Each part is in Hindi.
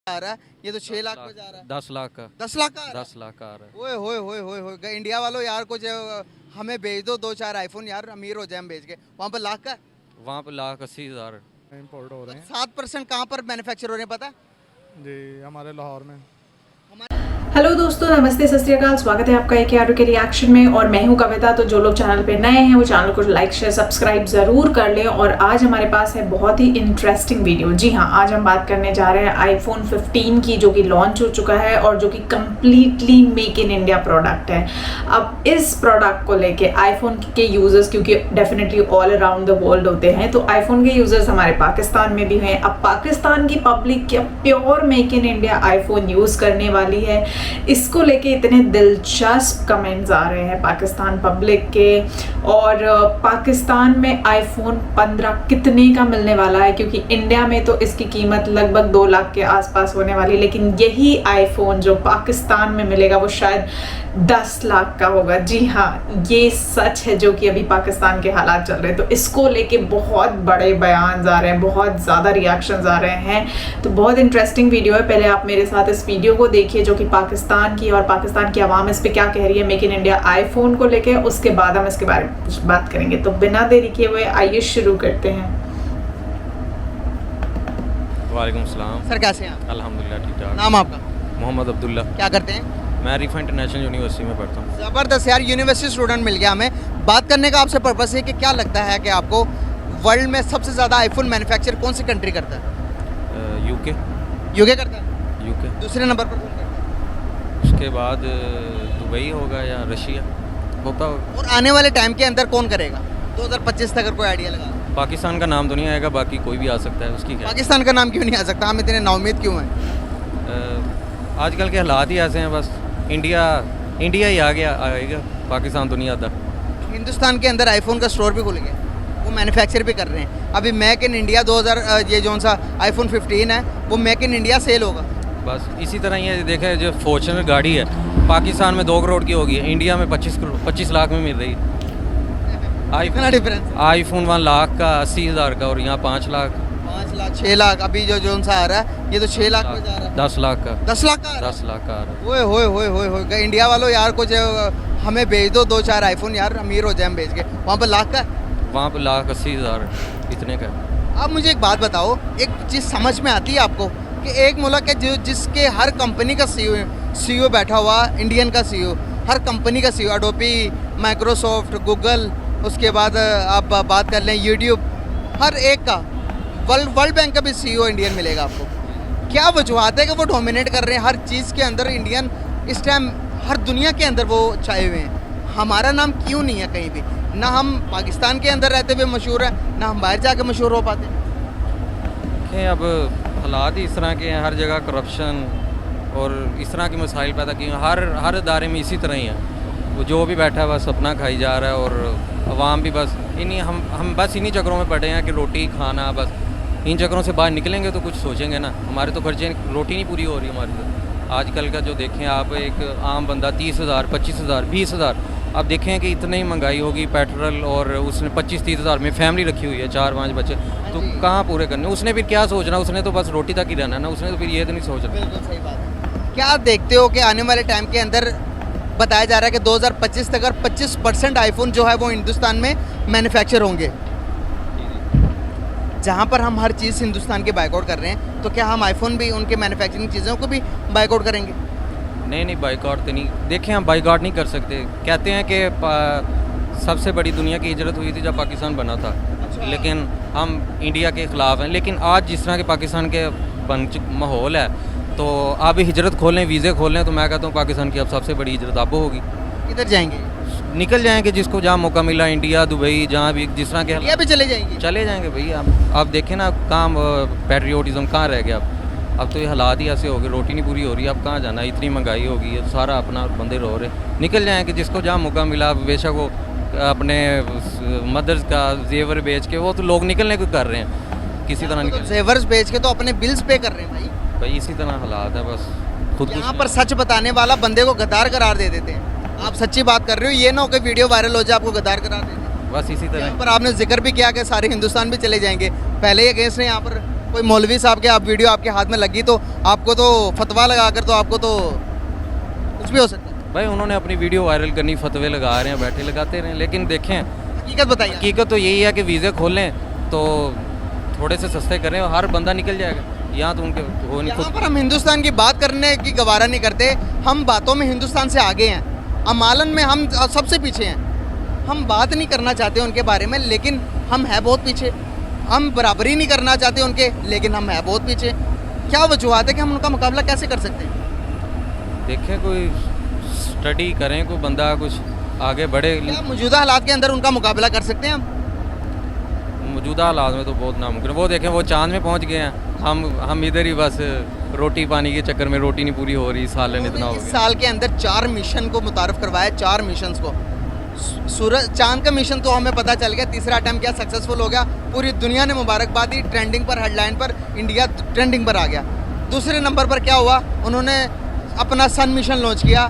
आ रहा है, ये तो 6 लाख में जा रहा है। 10 लाख का 10 लाख का आ रहा है? 10 लाख का आ रहा है। ओए होए होए होए होए, इंडिया वालों यार कुछ हमें भेज दो 2-4 आईफोन यार, अमीर हो जाए हम भेज के। वहाँ पर लाख का वहाँ पे 1,80,000 इम्पोर्ट हो रहे हैं 7% कहाँ पर मैन्युफैक्चर हो रहे हैं पता है? जी हमारे लाहौर में। हेलो दोस्तों, नमस्ते, सत श्री अकाल। स्वागत है आपका एक यार के रिएक्शन में और मैं हूं कविता। तो जो लोग चैनल पे नए हैं वो चैनल को लाइक शेयर सब्सक्राइब जरूर कर लें। और आज हमारे पास है बहुत ही इंटरेस्टिंग वीडियो। जी हाँ, आज हम बात करने जा रहे हैं आईफोन 15 की, जो कि लॉन्च हो चुका है और जो कि completely make in India product है। अब इस प्रोडक्ट को लेके आईफोन के यूजर्स, क्योंकि definitely all around the world होते हैं, तो आईफोन के यूजर्स हमारे पाकिस्तान में भी हैं। अब पाकिस्तान की पब्लिक क्या pure make in India iPhone use करने वाली है, इसको लेके इतने दिलचस्प कमेंट्स आ रहे हैं पाकिस्तान पब्लिक के। और पाकिस्तान में आईफोन 15 कितने का मिलने वाला है, क्योंकि इंडिया में तो इसकी कीमत लगभग 2 लाख के आसपास होने वाली, लेकिन यही आईफोन जो पाकिस्तान में मिलेगा वो शायद 10 लाख का होगा। जी हाँ, ये सच है जो कि अभी पाकिस्तान के हालात चल रहे हैं। तो इसको लेके बहुत बड़े बयान आ रहे हैं, बहुत ज़्यादा रिएक्शंस आ रहे हैं। तो बहुत इंटरेस्टिंग वीडियो है। पहले आप मेरे साथ इस वीडियो को देखिए जो कि पाकिस्तान की और पाकिस्तान की आवाम इस पे क्या कह रही है मेक इन इंडिया आईफोन को लेके। उसके बाद हम इसके बारे में कुछ बात करेंगे। तो बिना देरी किए हुए आइए शुरू करते हैं। वालेकुम सलाम सर कैसे हैं आप? अल्हम्दुलिल्लाह ठीक ठाक। नाम आपका? मोहम्मद अब्दुल्ला। क्या करते हैं? मैं रिफा इंटरनेशनल यूनिवर्सिटी में पढ़ता हूँ। ज़बरदस्त यार, यूनिवर्सिटी स्टूडेंट मिल गया हमें। बात करने का आपसे पर्पस है कि क्या लगता है कि आपको वर्ल्ड में सबसे ज़्यादा आईफोन मैन्युफैक्चर कौन सी कंट्री करता है? यूके यूके करता है? यूके दूसरे नंबर पर कौन करता है? उसके बाद दुबई होगा या रशिया होता होगा। और आने वाले टाइम के अंदर कौन करेगा 2025 तक? अगर कोई आइडिया लगा, पाकिस्तान का नाम तो नहीं आएगा, बाकी कोई भी आ सकता है। उसकी क्या पाकिस्तान का नाम क्यों नहीं आ सकता? हम इतने नाउम्मीद क्यों हैं? आजकल के हालात ही ऐसे हैं। बस इंडिया ही आ गया आएगा, पाकिस्तान तो नहीं आता। हिंदुस्तान के अंदर आईफोन का स्टोर भी खुल गया, वो मैन्युफैक्चर भी कर रहे हैं। अभी मेक इन इंडिया 2000 ये जो सा आईफोन 15 है वो मेक इन इंडिया सेल होगा। बस इसी तरह ये देखें, जो फॉर्च्यूनर गाड़ी है पाकिस्तान में 2 करोड़ की होगी, इंडिया में 25 लाख में मिल रही है। इतना डिफरेंस? आईफोन 1 लाख का 80,000 का, और यहाँ 5 लाख 5 लाख 6 लाख। अभी जो सा आ रहा है ये तो 6 लाख में जा रहा है। 10 लाख का 10 लाख का? 10 लाख का आ रहा है। ओए होए होए होए होए, इंडिया वालों यार कुछ हमें भेज दो 2-4 आईफोन यार, अमीर हो जाए हम भेज के। वहाँ पर लाख का? वहाँ पे 1,80,000 इतने का है। आप मुझे एक बात बताओ, एक चीज़ समझ में आती है आपको कि एक मुल्क है जो जिसके हर कंपनी का सीईओ बैठा हुआ, इंडियन का सीईओ, हर कंपनी का सीईओ, एडोबी, माइक्रोसॉफ्ट, गूगल, उसके बाद आप बात कर लें यूट्यूब, हर एक का, वर्ल्ड बैंक का भी सीईओ इंडियन मिलेगा आपको। क्या वजूहत है कि वो डोमिनेट कर रहे हैं हर चीज़ के अंदर? इंडियन इस टाइम हर दुनिया के अंदर वो छाए हुए हैं। हमारा नाम क्यों नहीं है कहीं भी? ना हम पाकिस्तान के अंदर रहते हुए मशहूर हैं, ना हम बाहर जाके मशहूर हो पाते। देखें, अब हालात ही इस तरह के हैं, हर जगह करप्शन और इस तरह के मसाइल पैदा किए हैं। हर इदारे में इसी तरह ही है। वो जो भी बैठा है बस अपना खाई जा रहा है, और अवाम भी बस हम बस इन्हीं चक्रों में पड़े हैं कि रोटी खाना, बस इन चक्रों से बाहर निकलेंगे तो कुछ सोचेंगे ना। हमारे तो खर्चे, रोटी नहीं पूरी हो रही हमारी तो। आजकल का जो देखें आप, एक आम बंदा 30,000 25,000 20,000, अब देखें कि इतनी ही महंगाई होगी, पेट्रोल, और उसने 25-30 हज़ार में फैमिली रखी हुई है, 4-5 बच्चे, तो कहाँ पूरे करने? उसने फिर क्या सोचना? उसने तो बस रोटी तक ही रहना ना, उसने तो फिर ये तो नहीं सोचना। बिल्कुल सही बात है। क्या देखते हो कि आने वाले टाइम के अंदर बताया जा रहा है कि 2025 तक अगर 25% आईफोन जो है वो हिंदुस्तान में मैन्युफैक्चर होंगे, जहाँ पर हम हर चीज़ हिंदुस्तान के बाइकआउट कर रहे हैं, तो क्या हम आईफोन भी, उनके मैन्युफैक्चरिंग चीज़ों को भी बाइकआउट करेंगे? नहीं, बाइकआउट तो नहीं। देखें, हम बाइकआउट नहीं कर सकते। कहते हैं कि सबसे बड़ी दुनिया की हिजरत हुई थी जब पाकिस्तान बना था। अच्छा। लेकिन हम इंडिया के ख़िलाफ़ हैं। लेकिन आज जिस तरह के पाकिस्तान के माहौल है, तो आप हिजरत खोलें, वीज़े खोलें, तो मैं कहता हूँ पाकिस्तान की अब सबसे बड़ी हिजरत अब होगी। किधर जाएंगे? निकल जाएंगे, जिसको जहाँ मौका मिला, इंडिया, दुबई, जहाँ भी जिस तरह के इंडिया भी चले जाएंगे? चले जाएंगे भैया। आप देखें ना, कहाँ पैट्रियोटिज़म कहाँ रह गया अब तो ये हालात ही ऐसे हो गए, रोटी नहीं पूरी हो रही, अब कहाँ जाना? इतनी महंगाई हो गई है, सारा अपना बंदे रो रहे। निकल जाएंगे, जिसको जहाँ मौका मिला, बेशक वो अपने मदर्स का जेवर बेच के, वो तो लोग निकलने को कर रहे हैं किसी तरह निकल। जेवर्स बेच के तो अपने बिल्स पे कर रहे हैं भाई इसी तरह हालात है। बस खुद यहाँ पर सच बताने वाला बंदे को गद्दार करार दे देते हैं। आप सच्ची बात कर रहे हो, ये ना हो कि वीडियो वायरल हो जाए आपको गद्दार करार दे दें। बस इसी तरह। पर आपने जिक्र भी किया कि सारे हिंदुस्तान भी चले जाएंगे, पहले ही अगेंस्ट हैं यहाँ पर कोई मौलवी साहब के आप वीडियो आपके हाथ में लगी तो आपको तो फतवा लगाकर तो आपको तो कुछ भी हो सकता है। भाई उन्होंने अपनी वीडियो वायरल करनी, फतवे लगा रहे हैं, बैठे लगाते रहे, लेकिन देखें हकीकत बताइए। हकीकत तो यही है कि वीज़े खोलें तो थोड़े से सस्ते करें और हर बंदा निकल जाएगा। यहाँ तो उनके वो नहीं यहाँ खुद पर हम हिंदुस्तान की बात करने की गवारा नहीं करते, हम बातों में हिंदुस्तान से आगे हैं, अमालन में हम सबसे पीछे हैं। हम बात नहीं करना चाहते उनके बारे में, लेकिन हम हैं बहुत पीछे। हम बराबरी नहीं करना चाहते उनके, लेकिन हम हैं बहुत पीछे। क्या वजूहत है कि हम उनका मुकाबला कैसे कर सकते हैं? देखें, कोई स्टडी करें, कोई बंदा कुछ आगे बढ़े। क्या मौजूदा हालात के अंदर उनका मुकाबला कर सकते हैं हम? मौजूदा हालात में तो बहुत नामुमकिन। वो देखें, वो चांद में पहुंच गए हैं, हम इधर ही बस रोटी पानी के चक्कर में रोटी नहीं पूरी हो रही, सालन इतना हो इस गया। साल के अंदर 4 मिशन को मुतारफ करवाया, 4 मिशन को। सूरज चांद का मिशन तो हमें पता चल गया, तीसरा अटैम्प्ट किया, सक्सेसफुल हो गया, पूरी दुनिया ने मुबारकबाद दी, ट्रेंडिंग पर, हेडलाइन पर, इंडिया ट्रेंडिंग पर आ गया। दूसरे नंबर पर क्या हुआ, उन्होंने अपना सन मिशन लॉन्च किया,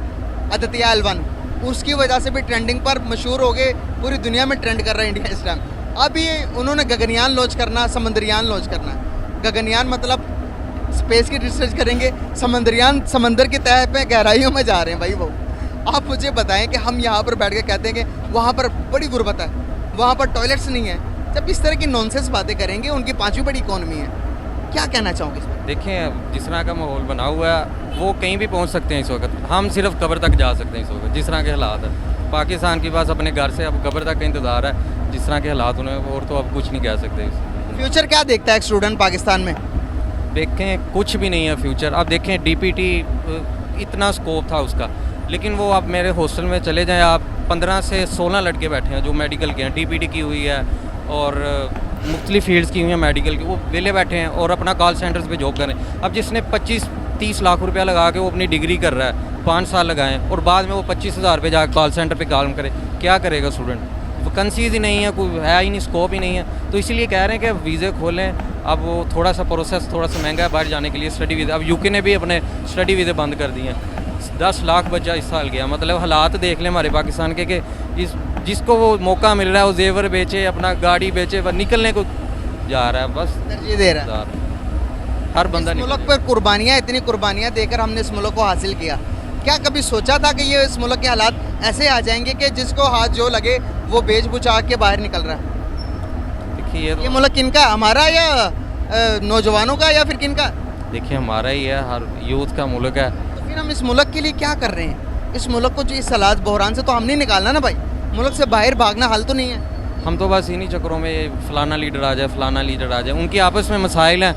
आदित्य L1, उसकी वजह से भी ट्रेंडिंग पर मशहूर हो गए, पूरी दुनिया में ट्रेंड कर रहा है इंडिया इस टाइम। अब ये उन्होंने गगनयान लॉन्च करना, समंदरयान लॉन्च करना। गगनयान मतलब स्पेस की रिसर्च करेंगे, समंदरयान समंदर की तह पे गहराइयों में जा रहे हैं भाई वो। आप मुझे बताएं कि हम यहाँ पर बैठ के कहते हैं कि वहाँ पर बड़ी गुर्बत है, वहाँ पर टॉयलेट्स नहीं है। जब इस तरह की नॉनसेंस बातें करेंगे, उनकी 5वीं बड़ी इकॉनमी है, क्या कहना चाहोगे इस पर? देखें, जिस तरह का माहौल बना हुआ है वो कहीं भी पहुंच सकते हैं इस वक्त। हम सिर्फ कब्र तक जा सकते हैं इस वक्त, जिस तरह के हालात है। पाकिस्तान के पास अपने घर से अब कब्र तक का इंतज़ार है, जिस तरह के हालात उन्हें, और तो अब कुछ नहीं कह सकते। फ्यूचर क्या देखता है एक स्टूडेंट पाकिस्तान में? देखें, कुछ भी नहीं है फ्यूचर। अब देखें, DPT इतना स्कोप था उसका, लेकिन वो आप मेरे हॉस्टल में चले जाएं, आप 15 से 16 लड़के बैठे हैं जो मेडिकल के हैं, DPT की हुई है और मुख्तलिफ फील्ड्स की हुई हैं मेडिकल की, वो वेले बैठे हैं और अपना कॉल सेंटर्स पे जॉब करें। अब जिसने 25-30 लाख रुपया लगा के वो अपनी डिग्री कर रहा है, 5 साल लगाएं, और बाद में वो 25,000 रुपये जाकर कॉल सेंटर पे काम करे, क्या करेगा स्टूडेंट? वैकेंसीज ही नहीं है, कोई है ही नहीं, स्कोप ही नहीं है। तो इसीलिए कह रहे हैं कि वीज़े खोलें। अब वो थोड़ा सा प्रोसेस थोड़ा सा महंगा है बाहर जाने के लिए, स्टडी वीज़े। अब UK ने भी अपने स्टडी वीज़े बंद कर दिए हैं। 10 लाख बच्चा इस साल गया। मतलब हालात देख लें हमारे पाकिस्तान के, कि जिसको वो मौका मिल रहा है वो जेवर बेचे, अपना गाड़ी बेचे, वह निकलने को जा रहा है, बस तरजीह दे रहा है। हर बंदा इस निकल मुल्क पर कुर्बानियाँ, इतनी कुर्बानियाँ देकर हमने इस मुल्क को हासिल किया। क्या कभी सोचा था कि ये इस मुल्क के हालात ऐसे आ जाएंगे कि जिसको हाथ जो लगे वो बेच बुचा के बाहर निकल रहा है? देखिए, ये मुल्क किनका, हमारा या नौजवानों का, या फिर किनका? देखिए हमारा ही है, हर यूथ का मुल्क है। तो फिर हम इस मुल्क के लिए क्या कर रहे हैं? इस मुल्क को जो इस हालात बहरान से तो हमने निकालना ना भाई, मुल्क से बाहर भागना हल तो नहीं है। हम तो बस इन्हीं चक्करों में फलाना लीडर आ जाए, फलाना लीडर आ जाए, उनकी आपस में मसाइल हैं,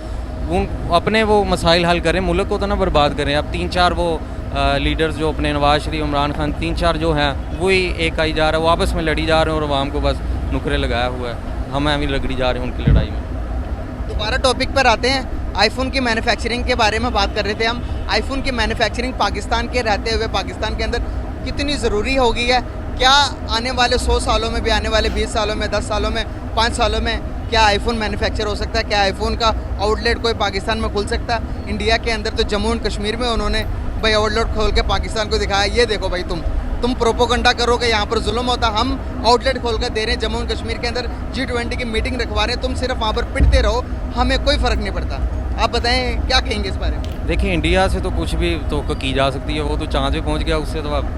उन अपने वो मसाइल हल करें, मुल्क को तो ना बर्बाद करें। अब 3-4 वो लीडर्स जो अपने नवाज शरीफ, इमरान खान, 3-4 जो हैं वही एक आई जा रहा है, वो आपस में लड़ी जा रहे हैं और आवाम को बस नुकरे लगाया हुआ है। हम अभी लगड़ी जा रहे हैं उनकी लड़ाई में। दोबारा टॉपिक पर आते हैं। आईफोन की मैन्युफैक्चरिंग के बारे में बात कर रहे थे हम। आईफोन की मैन्युफैक्चरिंग पाकिस्तान के रहते हुए पाकिस्तान के अंदर कितनी ज़रूरी हो गई है? क्या आने वाले 100 सालों में भी, आने वाले 20 सालों में, 10 सालों में, 5 सालों में क्या आईफोन मैन्युफैक्चर हो सकता है? क्या आईफोन का आउटलेट कोई पाकिस्तान में खुल सकता है? इंडिया के अंदर तो जम्मू एंड कश्मीर में उन्होंने भाई आउटलेट खोल के पाकिस्तान को दिखाया, ये देखो भाई तुम प्रोपोगंडा करो कि यहाँ पर जुल्म होता, हम आउटलेट खोल कर दे रहे हैं जम्मू एंड कश्मीर के अंदर, G20 की मीटिंग रखवा रहे हैं, तुम सिर्फ वहाँ पर पिटते रहो, हमें कोई फ़र्क नहीं पड़ता। आप बताएं क्या कहेंगे इस बारे में? देखिए, इंडिया से तो कुछ भी तो की जा सकती है, वो तो चांद पे पहुंच गया, उससे तो अब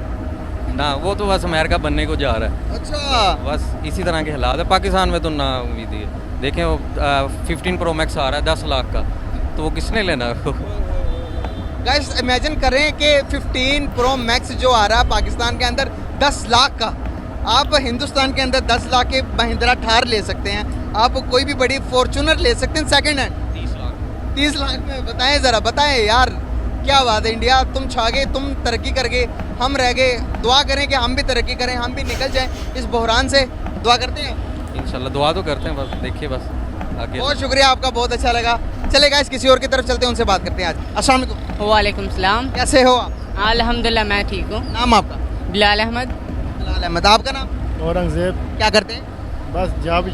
ना, वो तो बस अमेरिका बनने को जा रहा है। अच्छा, बस इसी तरह के हालात है पाकिस्तान में, तो ना उम्मीद ही है। देखें, वो 15 Pro Max आ रहा है 10 लाख का, तो वो किसने लेना है? गाइस इमेजिन करें कि 15 Pro Max जो आ रहा है पाकिस्तान के अंदर 10 लाख का, आप हिंदुस्तान के अंदर 10 लाख के महिंद्रा थार ले सकते हैं, आप कोई भी बड़ी फॉर्चूनर ले सकते हैं सेकंड हैंड 30 लाख में। बताएं ज़रा, बताएं यार, क्या बात है? इंडिया तुम छा गए, तुम तरक्की कर गए, हम रह गए। दुआ करें कि हम भी तरक्की करें, हम भी निकल जाएं इस बहरान से। दुआ करते हैं इंशाल्लाह, दुआ तो करते हैं, बस देखिए बस आगे। बहुत शुक्रिया आपका, बहुत अच्छा लगा। चलेगा इस किसी और की तरफ चलते हैं, उनसे बात करते हैं आज। अस्सलाम वालेकुम। वालेकुम सलाम। कैसे हो आप? अल्हम्दुलिल्लाह मैं ठीक हूँ। नाम आपका? बिलाल अहमद। बिलाल अहमद। आपका नाम? औरंगजेब। क्या करते हैं? बस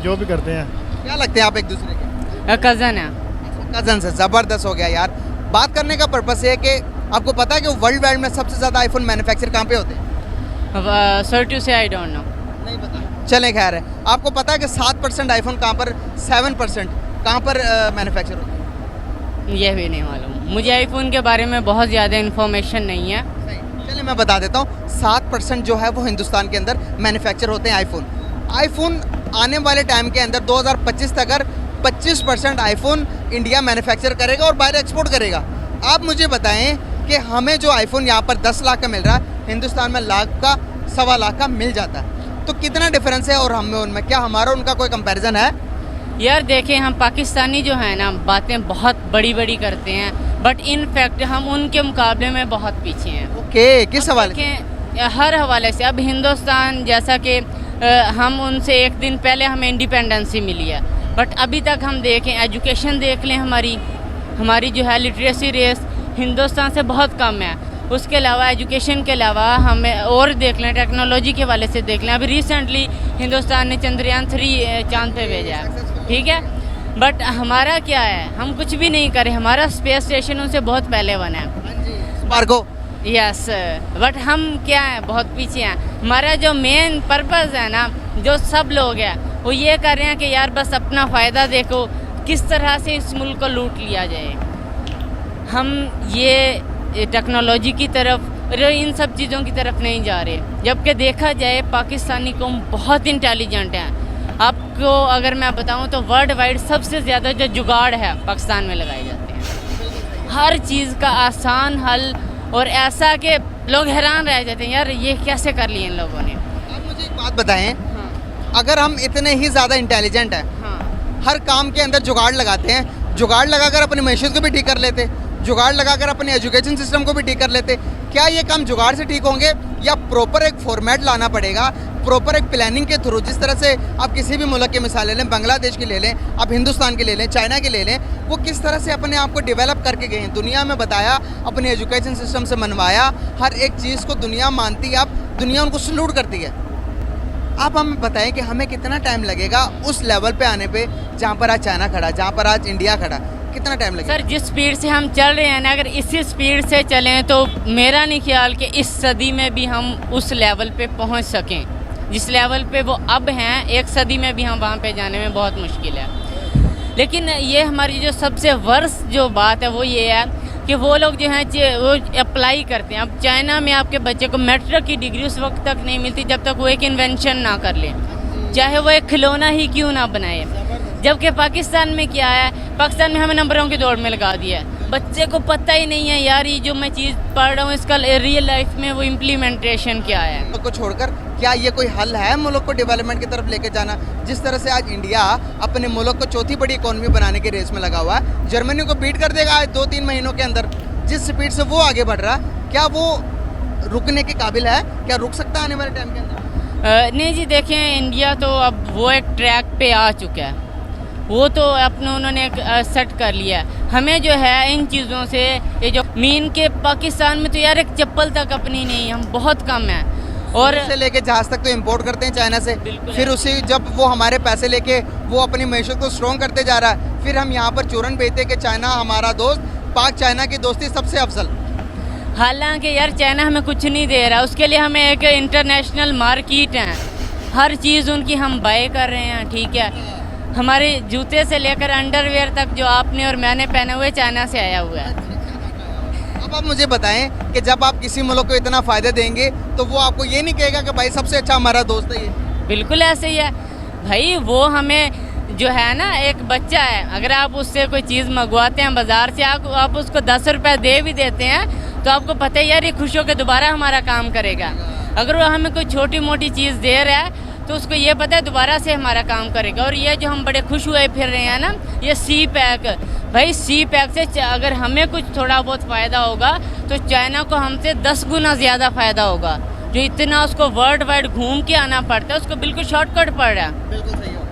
जो भी करते हैं। क्या लगते हैं आप एक दूसरे के? कज़न है। कज़न से। ज़बरदस्त हो गया यार। बात करने का पर्पस है कि आपको पता है कि वर्ल्ड वाइड में सबसे ज़्यादा आईफोन मैन्युफैक्चर कहाँ पे होते हैं? सर टू से आई डोंट नो। नहीं पता। चलें, खैर है। आपको पता है कि 7% आईफोन कहाँ पर, 7% कहाँ पर मैन्युफैक्चर होते हैं? ये भी नहीं मालूम मुझे। आईफोन के बारे में बहुत ज़्यादा इन्फॉर्मेशन नहीं है। चलिए मैं बता देता हूँ, 7% जो है वो हिंदुस्तान के अंदर मैन्युफैक्चर होते हैं आईफोन। आईफोन आने वाले टाइम के अंदर 2025 तक अगर 25% आईफोन इंडिया मैन्युफैक्चर करेगा और बाहर एक्सपोर्ट करेगा। आप मुझे बताएं कि हमें जो आईफोन यहाँ पर 10 लाख का मिल रहा है, हिंदुस्तान में लाख का, 1.25 लाख का मिल जाता है, तो कितना डिफरेंस है और हमें उनमें, क्या हमारा उनका कोई कंपैरिजन है? यार देखें, हम पाकिस्तानी जो है ना बातें बहुत बड़ी बड़ी करते हैं, बट इन फैक्ट हम उनके मुकाबले में बहुत पीछे हैं। ओके, किस हवाले से? देखें, हर हवाले से। अब हिंदुस्तान जैसा कि हम उनसे एक दिन पहले हमें इंडिपेंडेंसी मिली है, बट अभी तक हम देखें, एजुकेशन देख लें, हमारी जो है लिटरेसी रेस हिंदुस्तान से बहुत कम है। उसके अलावा एजुकेशन के अलावा हमें और देख लें, टेक्नोलॉजी के हवाले से देख लें, अभी रिसेंटली हिंदुस्तान ने चंद्रयान 3 चांद पे भेजा है, ठीक है। बट हमारा क्या है, हम कुछ भी नहीं करें, हमारा स्पेस स्टेशन उनसे बहुत पहले बना है। स्पार्को। यस, बट हम क्या हैं, बहुत पीछे हैं। हमारा जो मेन पर्पस है ना, जो सब लोग हैं वो ये कर रहे हैं कि यार बस अपना फ़ायदा देखो, किस तरह से इस मुल्क को लूट लिया जाए। हम ये टेक्नोलॉजी की तरफ, इन सब चीज़ों की तरफ नहीं जा रहे, जबकि देखा जाए पाकिस्तानी कौम बहुत इंटेलिजेंट हैं। आपको अगर मैं बताऊं तो वर्ल्ड वाइड सबसे ज़्यादा जो जुगाड़ है पाकिस्तान में लगाए जाते हैं, हर चीज़ का आसान हल, और ऐसा कि लोग हैरान रह जाते हैं, यार ये कैसे कर लिए इन लोगों ने। आप मुझे एक बात बताएं, हाँ अगर हम इतने ही ज़्यादा इंटेलिजेंट हैं, हाँ, हर काम के अंदर जुगाड़ लगाते हैं, जुगाड़ लगाकर अपनी मैशत को भी ठीक कर लेते, जुगाड़ लगाकर अपने एजुकेशन सिस्टम को भी ठीक कर लेते, क्या ये काम जुगाड़ से ठीक होंगे या प्रॉपर एक फॉर्मेट लाना पड़ेगा, प्रॉपर एक प्लानिंग के थ्रू? जिस तरह से आप किसी भी मुल्क की मिसाल ले लें, बांग्लादेश की ले लें, आप हिंदुस्तान की ले लें, चाइना की ले लें, वो किस तरह से अपने आप को डेवलप करके गए हैं, दुनिया में बताया, अपने एजुकेशन सिस्टम से मनवाया, हर एक चीज़ को दुनिया मानती है, अब दुनिया उनको सल्यूट करती है। आप हमें बताएं कि हमें कितना टाइम लगेगा उस लेवल पे आने पे जहाँ पर आज चाइना खड़ा, जहाँ पर आज इंडिया खड़ा, कितना टाइम लगेगा? सर जिस स्पीड से हम चल रहे हैं ना, अगर इसी स्पीड से चलें तो मेरा नहीं ख्याल कि इस सदी में भी हम उस लेवल पे पहुंच सकें जिस लेवल पे वो अब हैं। एक सदी में भी हम वहाँ पे जाने में बहुत मुश्किल है। लेकिन ये हमारी जो सबसे वर्स जो बात है वो ये है कि वो लोग जो हैं वो अप्लाई करते हैं। अब चाइना में आपके बच्चे को मैट्रिक की डिग्री उस वक्त तक नहीं मिलती जब तक वो एक इन्वेंशन ना कर ले, चाहे वो एक खिलौना ही क्यों ना बनाए। जबकि पाकिस्तान में क्या है, पाकिस्तान में हमें नंबरों की दौड़ में लगा दिया है। बच्चे को पता ही नहीं है यार ये जो मैं चीज़ पढ़ रहा हूँ इसका रियल लाइफ में वो इम्प्लीमेंटेशन क्या है। को छोड़कर क्या ये कोई हल है मुल्क को डेवलपमेंट की तरफ लेके जाना? जिस तरह से आज इंडिया अपने मुल्क को चौथी बड़ी इकोनॉमी बनाने के रेस में लगा हुआ है, जर्मनी को बीट कर देगा आज 2-3 महीनों के अंदर। जिस स्पीड से वो आगे बढ़ रहा, क्या वो रुकने के काबिल है? क्या रुक सकता है आने वाले टाइम के अंदर? नहीं जी, देखें इंडिया तो अब वो एक ट्रैक पे आ चुका है, वो तो अपने उन्होंने सेट कर लिया है। हमें जो है इन चीज़ों से, ये जो मीन के पाकिस्तान में तो यार एक चप्पल तक अपनी नहीं, हम बहुत कम हैं। और से लेके जहाज तक तो इंपोर्ट करते हैं चाइना से, फिर उसी जब वो हमारे पैसे लेके वो अपनी मैशत को स्ट्रॉन्ग करते जा रहा है, फिर हम यहाँ पर चूरन बेचते कि चाइना हमारा दोस्त, पाक चाइना की दोस्ती सबसे अफजल। हालांकि यार चाइना हमें कुछ नहीं दे रहा, उसके लिए हमें एक इंटरनेशनल मार्केट है, हर चीज़ उनकी हम बाय कर रहे हैं, ठीक है। हमारे जूते से लेकर अंडरवेयर तक जो आपने और मैंने पहने हुए चाइना से आया हुआ है। अब आप मुझे बताएं कि जब आप किसी मुल्क को इतना फ़ायदे देंगे तो वो आपको ये नहीं कहेगा कि भाई सबसे अच्छा हमारा दोस्त है ये? बिल्कुल ऐसे ही है भाई। वो हमें जो है ना, एक बच्चा है, अगर आप उससे कोई चीज़ मंगवाते हैं बाज़ार से, आप उसको 10 रुपये दे भी देते हैं तो आपको पता है यार ये खुश होकर दोबारा हमारा काम करेगा। अगर वो हमें कोई छोटी मोटी चीज़ दे रहा है तो उसको ये पता है दोबारा से हमारा काम करेगा। और ये जो हम बड़े खुश हुए फिर रहे हैं ना, ये सी पैक, भाई सी पैक से अगर हमें कुछ थोड़ा बहुत फ़ायदा होगा तो चाइना को हमसे 10 गुना ज़्यादा फ़ायदा होगा। जो इतना उसको वर्ल्ड वाइड घूम के आना पड़ता है उसको बिल्कुल शॉर्टकट पड़ रहा है। बिल्कुल सही हो।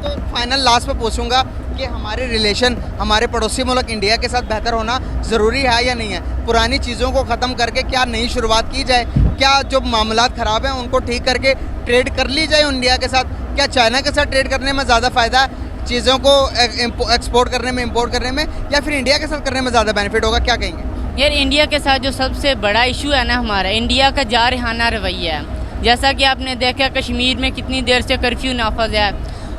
तो फाइनल लास्ट पे पूछूंगा कि हमारे रिलेशन हमारे पड़ोसी मुल्क इंडिया के साथ बेहतर होना ज़रूरी है या नहीं है? पुरानी चीज़ों को ख़त्म करके क्या नई शुरुआत की जाए? क्या जो मामलात ख़राब हैं उनको ठीक करके ट्रेड कर ली जाए इंडिया के साथ? क्या चाइना के साथ ट्रेड करने में ज़्यादा फ़ायदा है, चीज़ों को एक्सपोर्ट करने में, इम्पोर्ट करने में, या फिर इंडिया के साथ करने में ज़्यादा बेनिफिट होगा? क्या कहेंगे? यार इंडिया के साथ जो सबसे बड़ा इशू है ना हमारा, इंडिया का जारहाना रवैया है। जैसा कि आपने देखा कश्मीर में कितनी देर से कर्फ्यू नाफज है,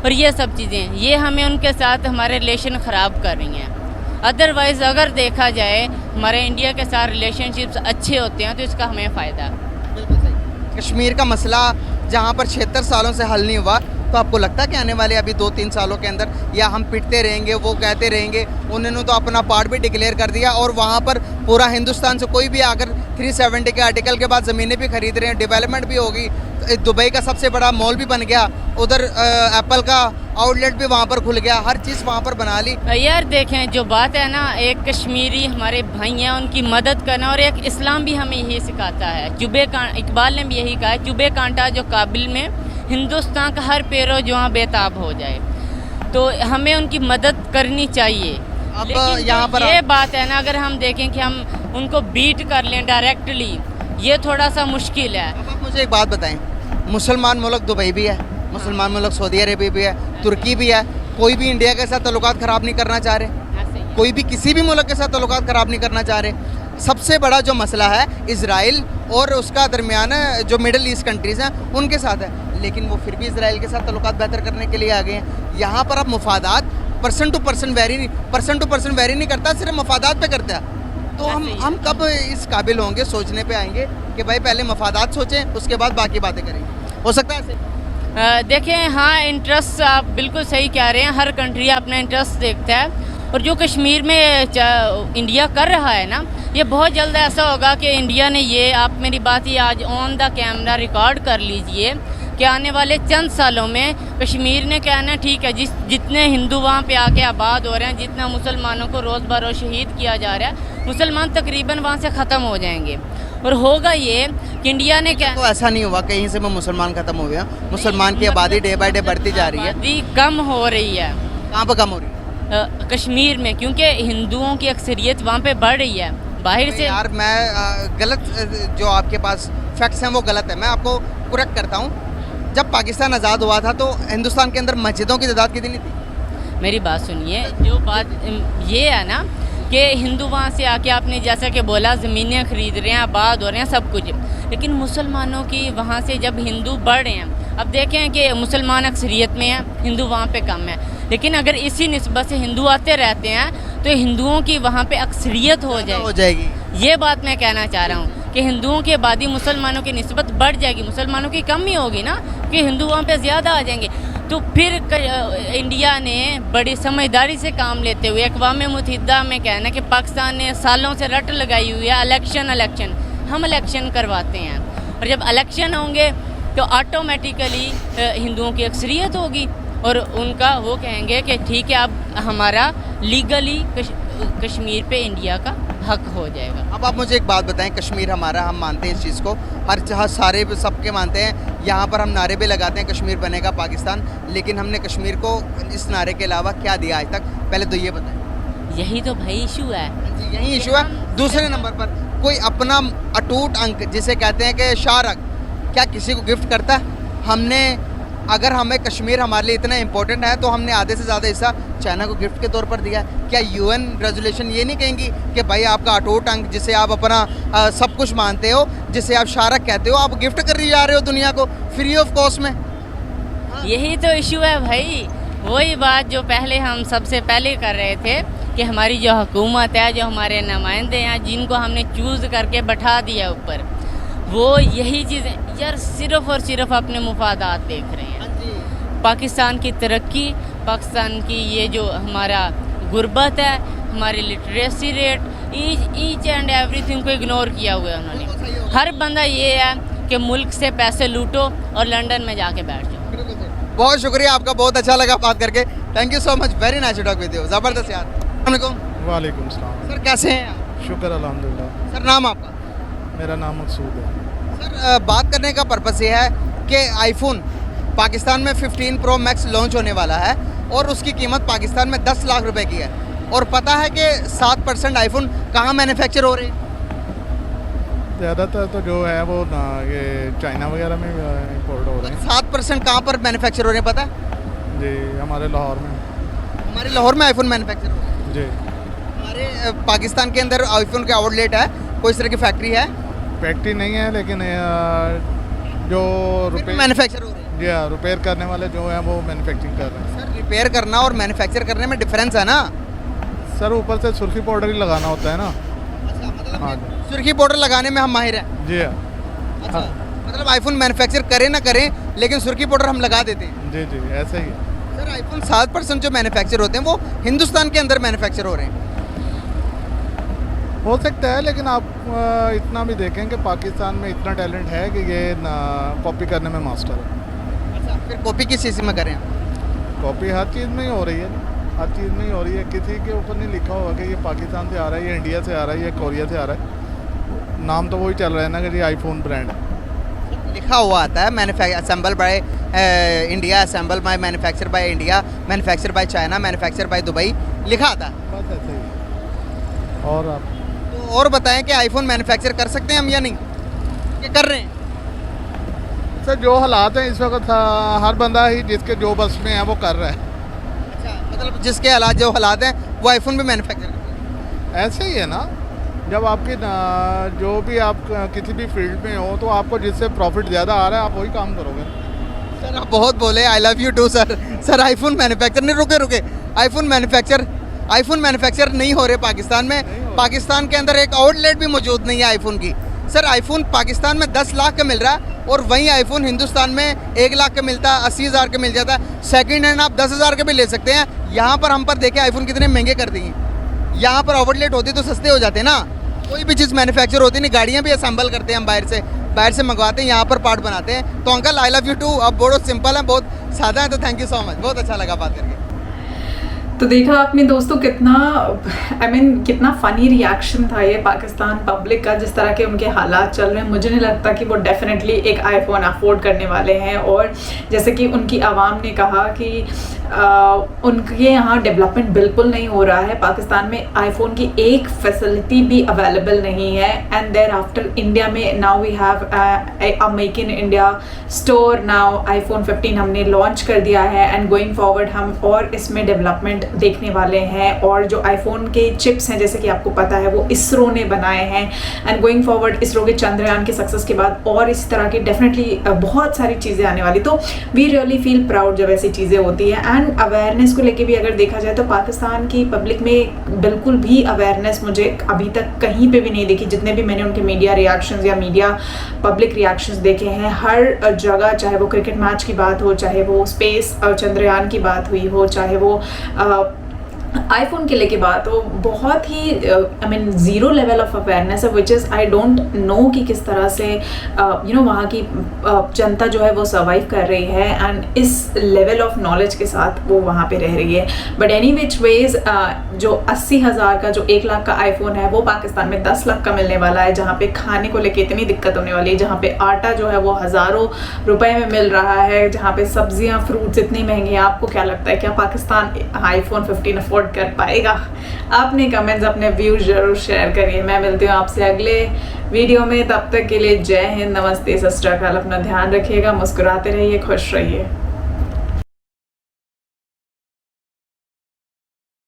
और ये सब चीज़ें ये हमें उनके साथ हमारे रिलेशन ख़राब कर रही हैं। अदरवाइज़ अगर देखा जाए हमारे इंडिया के साथ रिलेशनशिप्स अच्छे होते हैं तो इसका हमें फ़ायदा है। बिल्कुल सही। कश्मीर का मसला जहाँ पर 76 सालों से हल नहीं हुआ, तो आपको लगता है कि आने वाले अभी 2-3 सालों के अंदर या हम पिटते रहेंगे, वो कहते रहेंगे, उन्होंने तो अपना पार्ट भी डिक्लेयर कर दिया और वहाँ पर पूरा हिंदुस्तान से कोई भी आकर 370 के आर्टिकल के बाद ज़मीनें भी खरीद रहे हैं, डेवलपमेंट भी होगी, दुबई का सबसे बड़ा मॉल भी बन गया, उधर एप्पल का आउटलेट भी वहाँ पर खुल गया, हर चीज़ वहाँ पर बना ली। यार देखें, जो बात है ना, एक कश्मीरी हमारे भाई हैं, उनकी मदद करना, और एक इस्लाम भी हमें यही सिखाता है। इकबाल ने भी यही कहा है, चुबे कांटा जो काबिल में हिंदुस्तान का हर पैरो जहाँ बेताब हो जाए, तो हमें उनकी मदद करनी चाहिए। अब लेकिन यहाँ पर ये बात है ना, अगर हम देखें कि हम उनको बीट कर लें डायरेक्टली, ये थोड़ा सा मुश्किल है। अब आप मुझे एक बात बताएं, मुसलमान मुल्क दुबई भी है, मुसलमान मुल्क सऊदी अरेबिया भी है, तुर्की भी है, कोई भी इंडिया के साथ ताल्लुकात ख़राब नहीं करना चाह रहे, ऐसे ही है। कोई भी किसी भी मुल्क के साथ ताल्लुकात ख़राब नहीं करना चाह रहे। सबसे बड़ा जो मसला है इजराइल और उसका दरमियान जो मिडल ईस्ट कंट्रीज़ हैं उनके साथ है, लेकिन वो फिर भी इजराइल के साथ ताल्लुकात बेहतर करने के लिए आ गए हैं। यहाँ पर अब मफादात पर्सन टू पर्सन वेरी नहीं करता, सिर्फ मफादात पे करता है। तो हम कब इस काबिल होंगे, सोचने पे आएंगे कि भाई पहले मफादात सोचें, उसके बाद बाकी बातें करेंगे? हो सकता है ऐसे? देखें, हाँ, इंटरेस्ट आप बिल्कुल सही कह रहे हैं, हर कंट्री अपना इंटरेस्ट देखता है, और जो कश्मीर में इंडिया कर रहा है ना, ये बहुत जल्द ऐसा होगा कि इंडिया ने ये, आप मेरी बात ये आज ऑन द कैमरा रिकॉर्ड कर लीजिए कि आने वाले चंद सालों में कश्मीर ने कहना ठीक है, जितने हिंदू वहाँ पे आके आबाद हो रहे हैं, जितना मुसलमानों को रोज़ बरोज़ शहीद किया जा रहा है, मुसलमान तकरीबन वहाँ से ख़त्म हो जाएंगे। और होगा ये कि इंडिया ने क्या, तो ऐसा नहीं हुआ कहीं से वो मुसलमान ख़त्म हो गया, मुसलमान की आबादी डे बाय डे बढ़ती जा रही है। आबादी कम हो रही है कहाँ पर कम हो रही है? कश्मीर में, क्योंकि हिंदुओं की अक्सरियत वहाँ पे बढ़ रही है। बाहर से यार मैं गलत जो आपके पास फैक्ट्स हैं वो गलत है, मैं आपको करेक्ट करता हूँ। जब पाकिस्तान आज़ाद हुआ था तो हिंदुस्तान के अंदर मस्जिदों की तादाद कितनी थी? मेरी बात सुनिए, जो बात ये है ना कि हिंदू वहाँ से आके, आपने जैसा कि बोला, ज़मीनें खरीद रहे हैं, आबाद हो रहे हैं, सब कुछ, लेकिन मुसलमानों की वहाँ से जब हिंदू बढ़ रहे हैं, अब देखें कि मुसलमान अक्सरियत में है, हिंदू वहाँ पे कम है, लेकिन अगर इसी निस्बत से हिंदू आते रहते हैं तो हिंदुओं की वहाँ पे अक्सरियत हो जाएगी। ये बात मैं कहना चाह रहा हूँ कि हिंदुओं की आबादी मुसलमानों की निस्बत बढ़ जाएगी, मुसलमानों की कम ही होगी ना, कि हिंदू वहाँ पे ज़्यादा आ जाएंगे। तो फिर इंडिया ने बड़ी समझदारी से काम लेते हुए अक़वाम मुत्तहिदा में कहना कि पाकिस्तान ने सालों से रट लगाई हुई है, इलेक्शन हम इलेक्शन करवाते हैं, और जब इलेक्शन होंगे तो ऑटोमेटिकली हिंदुओं की अक्सरियत होगी और उनका वो कहेंगे कि ठीक है, अब हमारा लीगली कश्मीर पे इंडिया का हक हो जाएगा। अब आप मुझे एक बात बताएं, कश्मीर हमारा, हम मानते हैं इस चीज़ को, हर जहाँ सारे सबके मानते हैं, यहाँ पर हम नारे भी लगाते हैं कश्मीर बनेगा पाकिस्तान, लेकिन हमने कश्मीर को इस नारे के अलावा क्या दिया आज तक? पहले तो ये बताएं। यही तो भाई इशू है, यही इशू है। दूसरे नंबर पर कोई अपना अटूट अंक जिसे कहते हैं कि शाहरग, क्या किसी को गिफ्ट करता है? हमने, अगर हमें कश्मीर हमारे लिए इतना इम्पोर्टेंट है तो हमने आधे से ज़्यादा हिस्सा चाइना को गिफ्ट के तौर पर दिया है। क्या यूएन रेजोल्यूशन ये नहीं कहेंगी कि भाई आपका अटूट अंक, जिसे आप अपना सब कुछ मानते हो, जिसे आप शाहरग कहते हो, आप गिफ्ट कर जा रहे हो दुनिया को फ्री ऑफ कॉस्ट में? यही तो इशू है भाई। वही बात जो पहले हम सबसे पहले कर रहे थे कि हमारी जो हुकूमत है, जो हमारे नुमाइंदे हैं, जिनको हमने चूज़ करके बैठा दिया ऊपर, वो यही चीज़ें यार सिर्फ़ और सिर्फ अपने मुफादात देख रहे हैं। पाकिस्तान की तरक्की, पाकिस्तान की ये जो हमारा गुर्बत है, हमारी literacy rate, each and everything को इग्नोर किया हुआ है उन्होंने। हर बंदा ये है कि मुल्क से पैसे लूटो और लंदन में जाके बैठ जाओ। बहुत शुक्रिया आपका, बहुत अच्छा लगा बात करके। Thank you so much, very nice to talk with you. ज़बरदस्त यार। अस्सलाम वालेकुम सलाम। सर, कैसे हैं आप? शुक्र अल्हम्दुलिल्लाह। सर, नाम आपका? मेरा नाम मकसूद है। सर, बात करने का पर्पस ये है कि आईफोन पाकिस्तान में 15 प्रो मैक्स लॉन्च होने वाला है और उसकी कीमत पाकिस्तान में 10 लाख रुपए की है, और पता है कि 7% आईफोन कहाँ मैन्युफैक्चर हो रहे हैं? ज़्यादातर तो जो है वो ना ये चाइना वगैरह में इंपोर्ट हो रहे हैं। 7% कहाँ पर मैन्युफैक्चर हो रहे हैं पता है? जी, हमारे लाहौर में। हमारे लाहौर में आईफोन मैन्युफैक्चर हो रहे हैं। जी, हमारे पाकिस्तान के अंदर आईफोन का आउटलेट है, कोई इस तरह की फैक्ट्री है? फैक्ट्री नहीं है, लेकिन जो मैन्युफैक्चर हो रहे हैं। जी हाँ, रिपेयर करने वाले जो हैं वो मैन्युफैक्चरिंग कर रहे हैं। सर, रिपेयर करना और मैन्युफैक्चर करने में डिफरेंस है ना? सर ऊपर से सुर्खी पाउडर ही लगाना होता है ना। अच्छा, मतलब हाँ कि सुर्खी पाउडर लगाने में हम माहिर हैं। जी हाँ। अच्छा, मतलब आईफोन मैन्युफैक्चर करें ना करें, लेकिन सुर्खी पाउडर हम लगा देते हैं। जी जी ऐसे ही है। सर आईफोन 7% जो मैन्युफैक्चर होते हैं वो हिंदुस्तान के अंदर मैन्युफैक्चर हो रहे हैं। हो सकता है, लेकिन आप इतना भी देखें कि पाकिस्तान में इतना टैलेंट है कि ये कॉपी करने में मास्टर है। अच्छा, फिर कॉपी किस चीज़ में करें? कॉपी हर चीज़ में ही हो रही है, हर चीज़ में ही हो रही है। किसी के ऊपर नहीं लिखा होगा कि ये पाकिस्तान से आ रहा है, ये इंडिया से आ रहा है, ये कोरिया से आ रहा है। नाम तो वही चल रहा है ना कि ये आईफोन ब्रांड है। लिखा हुआ आता है assemble by India, assemble by manufacture by India, manufacture by China, manufacture by Dubai, लिखा आता है। बस ऐसे ही। और आप तो और बताएं कि आईफोन मैन्युफैक्चर कर सकते हैं हम या नहीं, ये कर रहे हैं? सर जो हालात हैं इस वक्त, हर बंदा ही जिसके जो बस में है वो कर रहा है। अच्छा, मतलब जिसके हालात जो हालात हैं वो आईफोन भी मैन्युफैक्चर करते हैं। ऐसे ही है ना, जब आपकी जो भी आप किसी भी फील्ड में हो तो आपको जिससे प्रॉफिट ज़्यादा आ रहा है आप वही काम करोगे। सर आप बहुत बोले, I love you too sir. Sir iPhone manufacture नहीं, रुके आईफोन मैन्युफैक्चर नहीं हो रहे पाकिस्तान में। पाकिस्तान के अंदर एक आउटलेट भी मौजूद नहीं है आईफोन की। सर आईफोन पाकिस्तान में 10 लाख का मिल रहा है और वहीं आईफोन हिंदुस्तान में 1 लाख का मिलता है, 80,000 का मिल जाता है। सेकंड हैंड आप 10,000 का भी ले सकते हैं। यहाँ पर हम पर देखें आईफोन कितने महंगे कर दिए। यहाँ पर आउटलेट होती तो सस्ते हो जाते ना। कोई भी चीज़ मैन्युफैक्चर होती नहीं, गाड़ियाँ भी असेंबल करते हैं हम बाहर से मंगवाते हैं, यहाँ पर पार्ट बनाते हैं। तो uncle I love you too. अब बहुत सिंपल है, बहुत सादा है, तो थैंक यू सो मच, बहुत अच्छा लगा बात करके। तो देखा आपने दोस्तों कितना कितना फ़नी रिएक्शन था ये पाकिस्तान पब्लिक का, जिस तरह के उनके हालात चल रहे हैं। मुझे नहीं लगता कि वो डेफिनेटली एक आईफोन अफोर्ड करने वाले हैं। और जैसे कि उनकी आवाम ने कहा कि उनके यहाँ डेवलपमेंट बिल्कुल नहीं हो रहा है। पाकिस्तान में आईफोन की एक फैसिलिटी भी अवेलेबल नहीं है। एंड देयर आफ्टर इंडिया में now we have a make in India store. Now iPhone 15 हमने लॉन्च कर दिया है एंड गोइंग फॉरवर्ड हम और इसमें डेवलपमेंट देखने वाले हैं। और जो आईफोन के चिप्स हैं, जैसे कि आपको पता है, वो इसरो ने बनाए हैं। एंड गोइंग फॉरवर्ड इसरो के चंद्रयान के सक्सेस के बाद और इस तरह की डेफिनेटली बहुत सारी चीज़ें आने वाली। तो वी रियली फील प्राउड जब ऐसी चीज़ें होती हैं। एंड अवेयरनेस को लेके भी अगर देखा जाए तो पाकिस्तान की पब्लिक में बिल्कुल भी अवेयरनेस मुझे अभी तक कहीं पे भी नहीं देखी। जितने भी मैंने उनके मीडिया रिएक्शंस या मीडिया पब्लिक रिएक्शंस देखे हैं, हर जगह, चाहे वो क्रिकेट मैच की बात हो, चाहे वो स्पेस चंद्रयान की बात हुई हो, चाहे वो आईफोन के लेके बात हो, बहुत ही ज़ीरो लेवल ऑफ अवेयरनेस है, which is I don't know कि किस तरह से वहाँ की जनता जो है वो सर्वाइव कर रही है एंड इस लेवल ऑफ नॉलेज के साथ वो वहाँ पे रह रही है। बट एनी विच वेज जो 80,000 का, जो 1 लाख का आईफोन है, वो पाकिस्तान में 10 लाख का मिलने वाला है, जहाँ पे खाने को लेके इतनी दिक्कत होने वाली है, जहाँ पे आटा जो है वो हज़ारों रुपए में मिल रहा है, जहाँ पे सब्जियाँ फ्रूट्स इतनी महंगी हैं। आपको क्या लगता है, क्या पाकिस्तान आईफोन 15 अफोर्ड कर पाएगा? अपने कमेंट्स, अपने व्यूज जरूर शेयर करिए। मैं मिलती हूँ आपसे अगले वीडियो में, तब तक के लिए जय हिंद, नमस्ते, सत श्री अकाल। अपना ध्यान रखिएगा, मुस्कुराते रहिए, खुश रहिए।